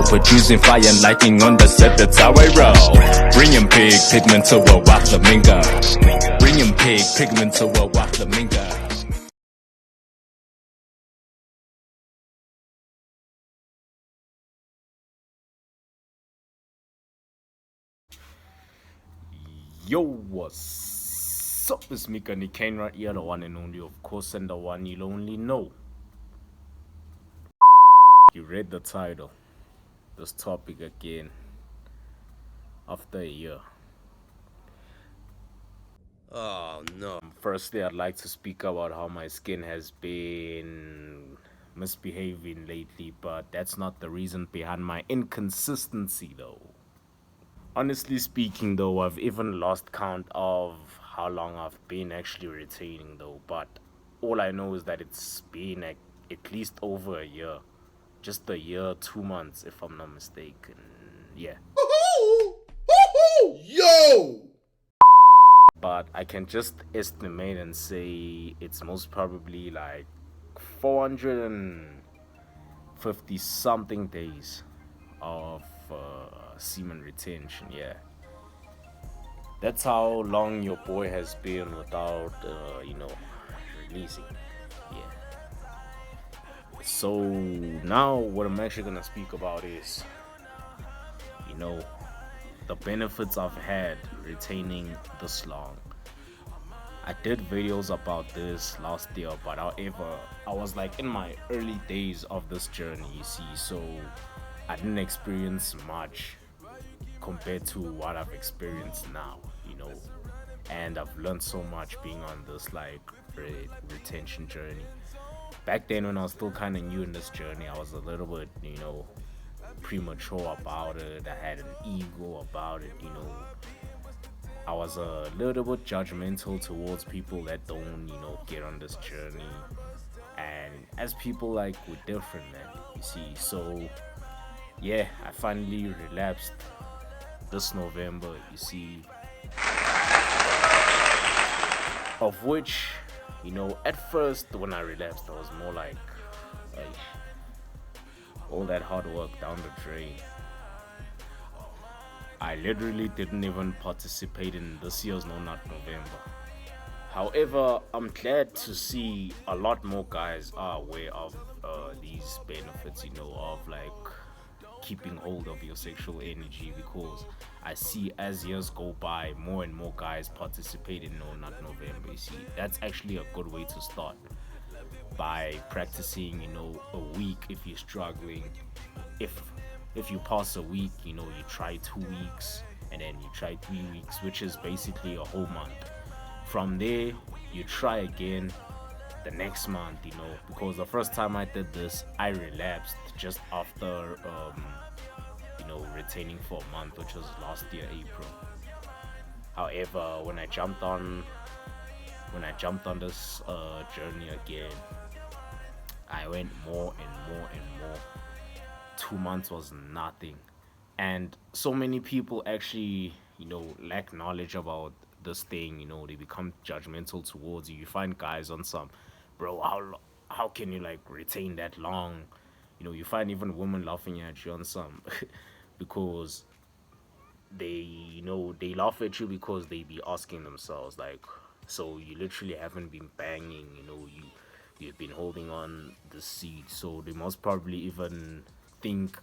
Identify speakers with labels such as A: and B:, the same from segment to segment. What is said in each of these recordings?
A: producing fire and lightning on the set, that's how I roll. Bringing big pigment to a white flamingo. Bringing big pigment to a white flamingo. Yo, what's up? It's me, Kane, right here, the one and only, of course, and the one you'll only know. You read the title. This topic again after a year.
B: Oh no.
A: Firstly, I'd like to speak about how my skin has been misbehaving lately, but that's not the reason behind my inconsistency, though. Honestly speaking, though, I've even lost count of how long I've been actually retaining, though, but all I know is that it's been at least over a year. Just a year, 2 months, if I'm not mistaken. Yeah.
B: Yo!
A: But I can just estimate and say it's most probably like 450 something days of semen retention. Yeah, that's how long your boy has been without releasing. Yeah. So now what I'm actually gonna speak about is the benefits I've had retaining this long. I did videos about this last year, but however, I was like in my early days of this journey, you see, so I didn't experience much compared to what I've experienced now, and I've learned so much being on this like retention journey. Back then, when I was still kind of new in this journey, I was a little bit, premature about it. I had an ego about it, I was a little bit judgmental towards people that don't, get on this journey. And as people, like, we're different, man, you see. So, yeah, I finally relapsed this November, you see. Of which, at first, when I relapsed, I was more like all that hard work down the drain. I literally didn't even participate in this year's No Nut November. However, I'm glad to see a lot more guys are aware of these benefits, of like keeping hold of your sexual energy, because I see as years go by, more and more guys participate in No Nut November. You see, that's actually a good way to start by practicing, a week if you're struggling. If you pass a week, you try 2 weeks, and then you try 3 weeks, which is basically a whole month. From there, you try again the next month, because the first time I did this, I relapsed just after, retaining for a month, which was last year, April. However, when I jumped on this journey again, I went more and more and more. 2 months was nothing, and so many people actually lack knowledge about this thing. They become judgmental towards you. You find guys on some, bro, how can you like retain that long? You find even women laughing at you on some because they laugh at you because they be asking themselves like, so you literally haven't been banging, you've been holding on the seed, so they most probably even think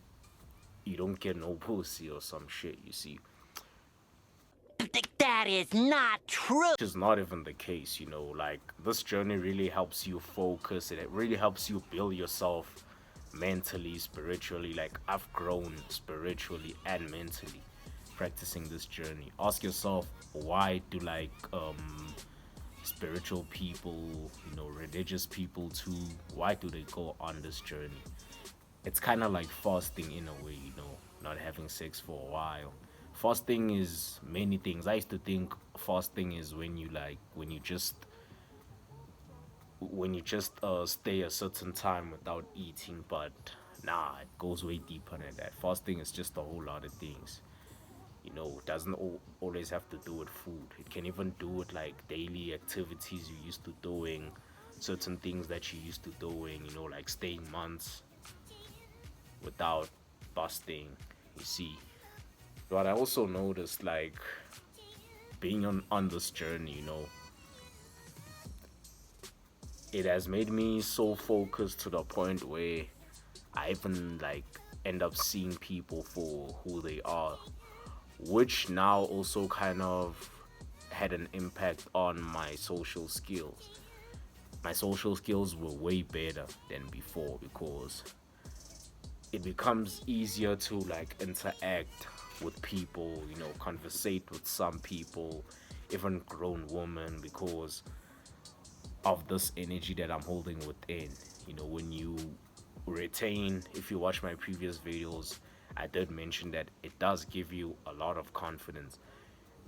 A: you don't get no pussy or some shit, you see.
C: That is not true.
A: Which is not even the case, like this journey really helps you focus, and it really helps you build yourself mentally, spiritually. Like I've grown spiritually and mentally practicing this journey. Ask yourself, why do like spiritual people, religious people too, why do they go on this journey? It's kind of like fasting in a way, not having sex for a while. Fasting is many things. I used to think fasting is when you just stay a certain time without eating, but nah, it goes way deeper than that. Fasting is just a whole lot of things. It doesn't always have to do with food. It can even do with like daily activities you used to doing, certain things that you used to doing, like staying months without busting, you see. But I also noticed, like, being on this journey, it has made me so focused to the point where I even like end up seeing people for who they are, which now also kind of had an impact on my social skills. My social skills were way better than before because it becomes easier to like interact with people, conversate with some people, even grown women, because of this energy that I'm holding within. When you retain, if you watch my previous videos, I did mention that it does give you a lot of confidence.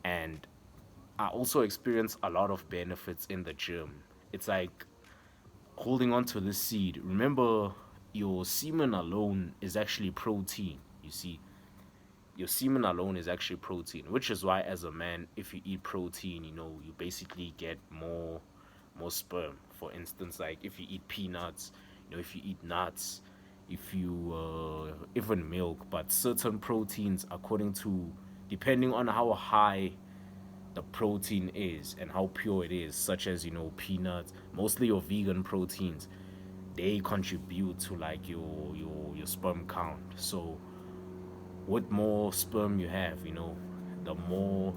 A: And I also experience a lot of benefits in the gym. It's like holding on to this seed. Remember, your semen alone is actually protein, you see. Your semen alone is actually protein, which is why as a man, if you eat protein, you basically get more sperm. For instance, like if you eat peanuts, if you eat nuts, if you even milk, but certain proteins, according to, depending on how high the protein is and how pure it is, such as peanuts, mostly your vegan proteins, they contribute to like your sperm count. So what more sperm you have, the more,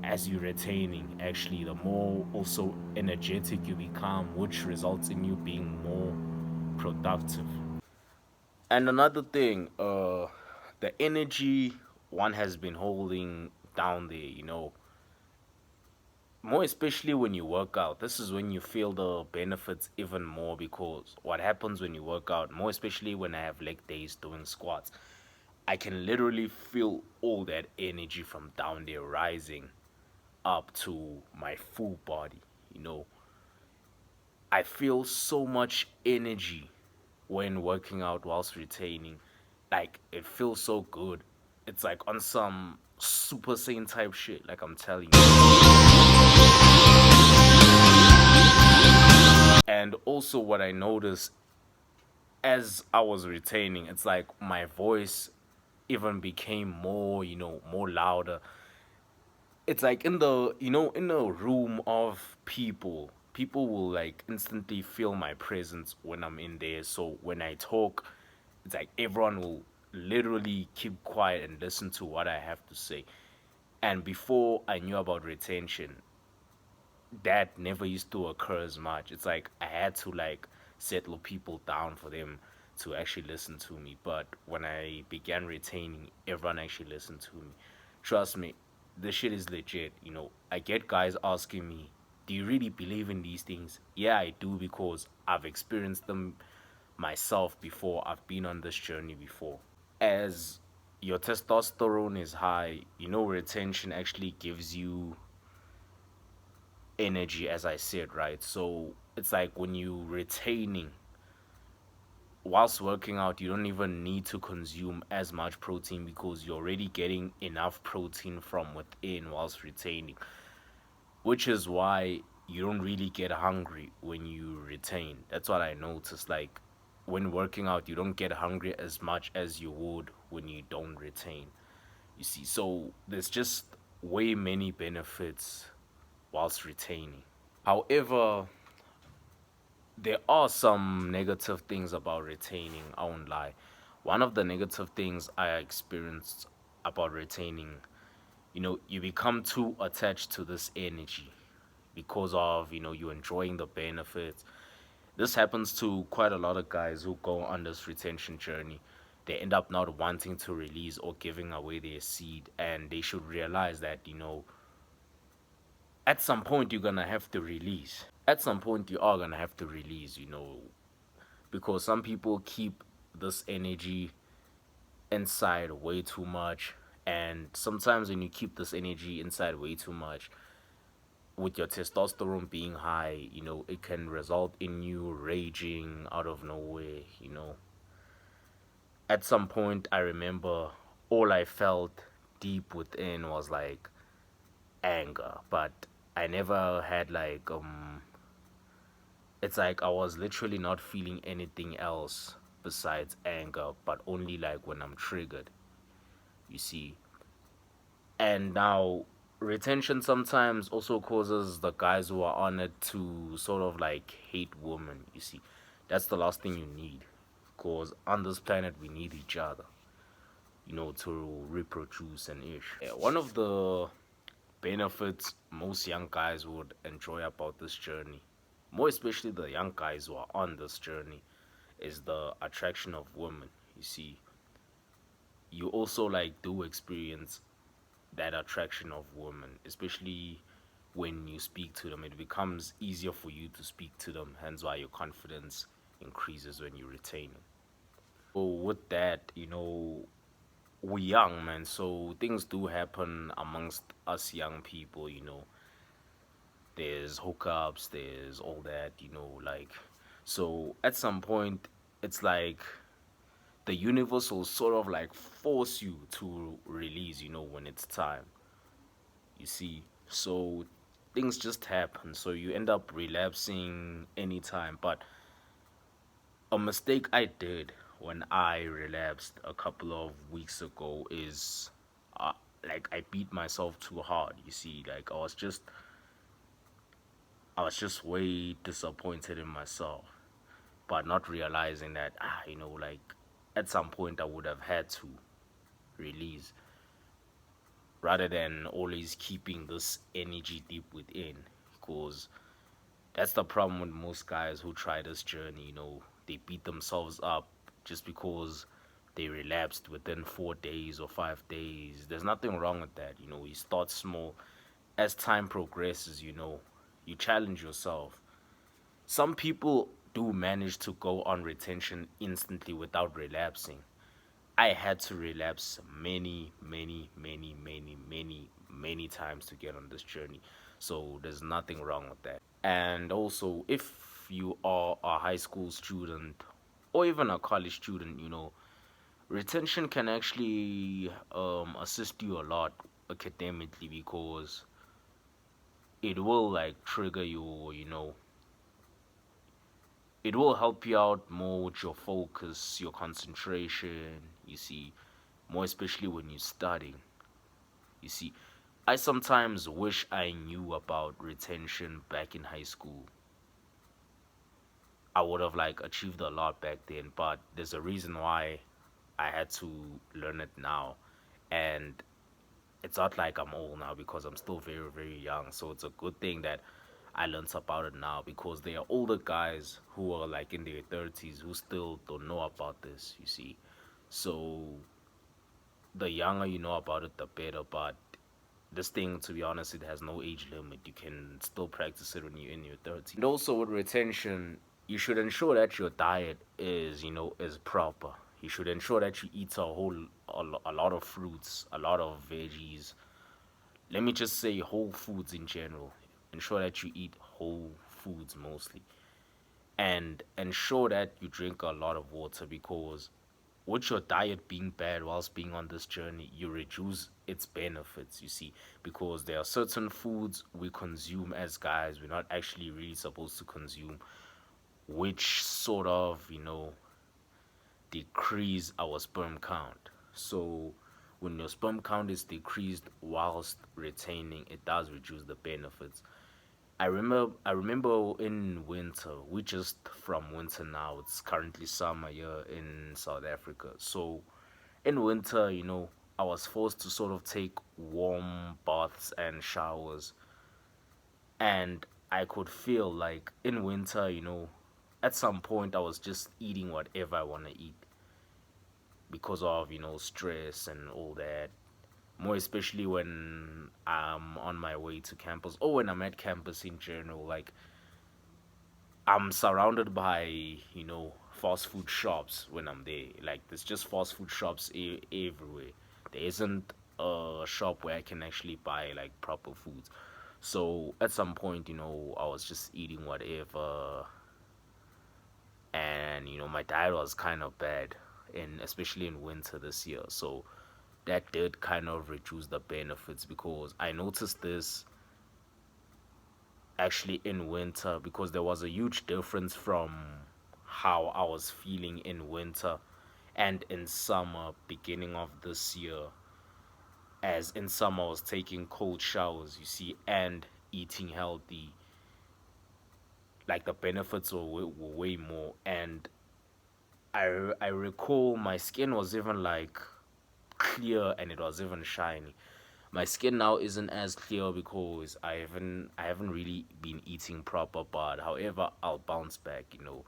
A: as you're retaining, actually, the more also energetic you become, which results in you being more productive. And another thing, the energy one has been holding down there, more especially when you work out. This is when you feel the benefits even more, because what happens when you work out, more especially when I have leg days doing squats, I can literally feel all that energy from down there rising up to my full body. I feel so much energy when working out whilst retaining. Like, it feels so good. It's like on some Super Saiyan type shit, like I'm telling you. And also, what I noticed as I was retaining, it's like my voice even became more, more louder. It's like in a room of people will like instantly feel my presence when I'm in there. So when I talk, it's like everyone will literally keep quiet and listen to what I have to say. And before I knew about retention, that never used to occur as much. It's like I had to like settle people down for them to actually listen to me. But when I began retaining, everyone actually listened to me. Trust me, this shit is legit. I get guys asking me, do you really believe in these things? Yeah, I do, because I've experienced them myself before. I've been on this journey before. As your testosterone is high, retention actually gives you energy, as I said, right? So it's like when you retaining whilst working out, you don't even need to consume as much protein because you're already getting enough protein from within whilst retaining, which is why you don't really get hungry when you retain. That's what I noticed. Like, when working out, you don't get hungry as much as you would when you don't retain, you see. So there's just way many benefits whilst retaining. However, there are some negative things about retaining, I won't lie. One of the negative things I experienced about retaining, you become too attached to this energy because of, you enjoying the benefits. This happens to quite a lot of guys who go on this retention journey. They end up not wanting to release or giving away their seed, and they should realize that, at some point you're gonna have to release. At some point you are gonna have to release, because some people keep this energy inside way too much. And sometimes when you keep this energy inside way too much, with your testosterone being high, it can result in you raging out of nowhere. At some point, I remember all I felt deep within was like anger, but I never had it's like I was literally not feeling anything else besides anger, but only like when I'm triggered, you see. And now retention sometimes also causes the guys who are on it to sort of like hate women, you see. That's the last thing you need. Because on this planet we need each other, to reproduce and ish. Yeah, one of the benefits most young guys would enjoy about this journey, more especially the young guys who are on this journey, is the attraction of women. You see, you also like do experience that attraction of women, especially when you speak to them. It becomes easier for you to speak to them, hence why your confidence increases when you retain them. So with that, we're young, man, so things do happen amongst us young people. There's hookups, there's all that, like, so at some point it's like the universe will sort of like force you to release, when it's time, you see. So things just happen, so you end up relapsing anytime. But a mistake I did when I relapsed a couple of weeks ago is, uh, like, I beat myself too hard, you see. Like, I was just way disappointed in myself, but not realizing that, like, at some point I would have had to release, rather than always keeping this energy deep within. Because that's the problem with most guys who try this journey. They beat themselves up just because they relapsed within 4 days or 5 days. There's nothing wrong with that. You start small. As time progresses, you challenge yourself. Some people do manage to go on retention instantly without relapsing. I had to relapse many, many, many, many, many, many times to get on this journey. So there's nothing wrong with that. And also, if you are a high school student or even a college student, retention can actually assist you a lot academically, because it will like trigger you, it will help you out more with your focus, your concentration, you see, more especially when you're studying. You see, I sometimes wish I knew about retention back in high school. I would have like achieved a lot back then, but there's a reason why I had to learn it now. And it's not like I'm old now, because I'm still very, very young. So it's a good thing that I learned about it now, because there are older guys who are like in their 30s who still don't know about this, you see. So the younger you know about it, the better. But this thing, to be honest, it has no age limit. You can still practice it when you're in your 30s. And also with retention, you should ensure that your diet is proper. You should ensure that you eat a lot of fruits, a lot of veggies. Let me just say whole foods in general. Ensure that you eat whole foods mostly, and ensure that you drink a lot of water, because with your diet being bad whilst being on this journey, you reduce its benefits, you see, because there are certain foods we consume as guys we're not actually really supposed to consume, which sort of, decrease our sperm count. So when your sperm count is decreased whilst retaining, it does reduce the benefits. I remember in winter, we just from winter now, it's currently summer here in South Africa. So in winter, I was forced to sort of take warm baths and showers, and I could feel like in winter, at some point I was just eating whatever I want to eat, because of, stress and all that. More especially when I'm on my way to campus, or when I'm at campus in general. Like, I'm surrounded by, fast food shops when I'm there. Like, there's just fast food shops everywhere. There isn't a shop where I can actually buy like proper foods. So at some point, I was just eating whatever, and my diet was kind of bad, and especially in winter this year. So that did kind of reduce the benefits, because I noticed this actually in winter, because there was a huge difference from how I was feeling in winter and in summer, beginning of this year. As in summer, I was taking cold showers, you see, and eating healthy. Like the benefits were way more. And I recall my skin was even like clear and it was even shiny. My skin now isn't as clear because I haven't really been eating proper, but however I'll bounce back, you know.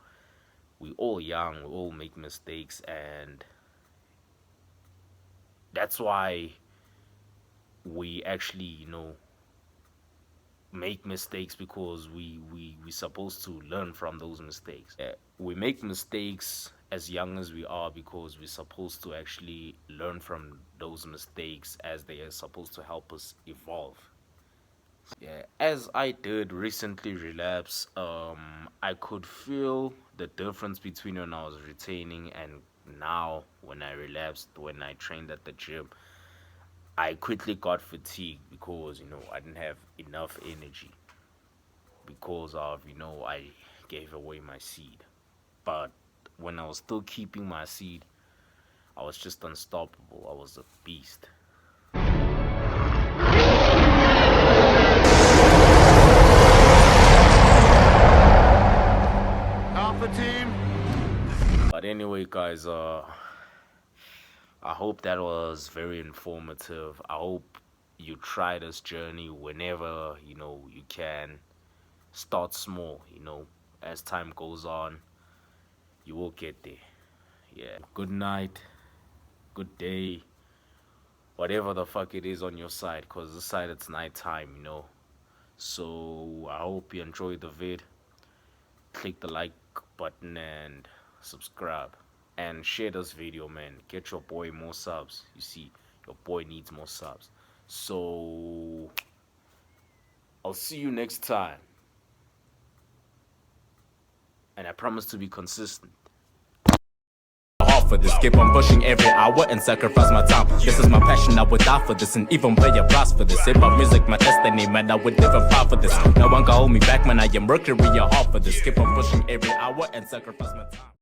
A: We all young, we all make mistakes, and that's why we actually, you know, make mistakes, because we supposed to learn from those mistakes. We make mistakes as young as we are because we're supposed to actually learn from those mistakes, as they are supposed to help us evolve. Yeah, as I did recently relapse, I could feel the difference between when I was retaining and now when I relapsed, when I trained at the gym. I quickly got fatigued because, you know, I didn't have enough energy because of, you know, I gave away my seed. But when I was still keeping my seed, I was just unstoppable. I was a beast.
B: Alpha team.
A: But anyway, guys, I hope that was very informative. I hope you try this journey whenever, you know, you can. Start small, you know. As time goes on, you will get there. Yeah. Good night, good day, whatever the fuck it is on your side, because this side it's nighttime, you know. So I hope you enjoyed the vid. Click the like button and subscribe. And share this video, man. Get your boy more subs. You see, your boy needs more subs. So I'll see you next time. And I promise to be consistent.
D: For this, keep on pushing every hour and sacrifice my time. This is my passion, I would die for this and even pay a price for this. Hip hop music, my destiny, man, I would never fight for this. No one can hold me back, man, I am Mercury, you're hard for this. Keep on pushing every hour and sacrifice my time.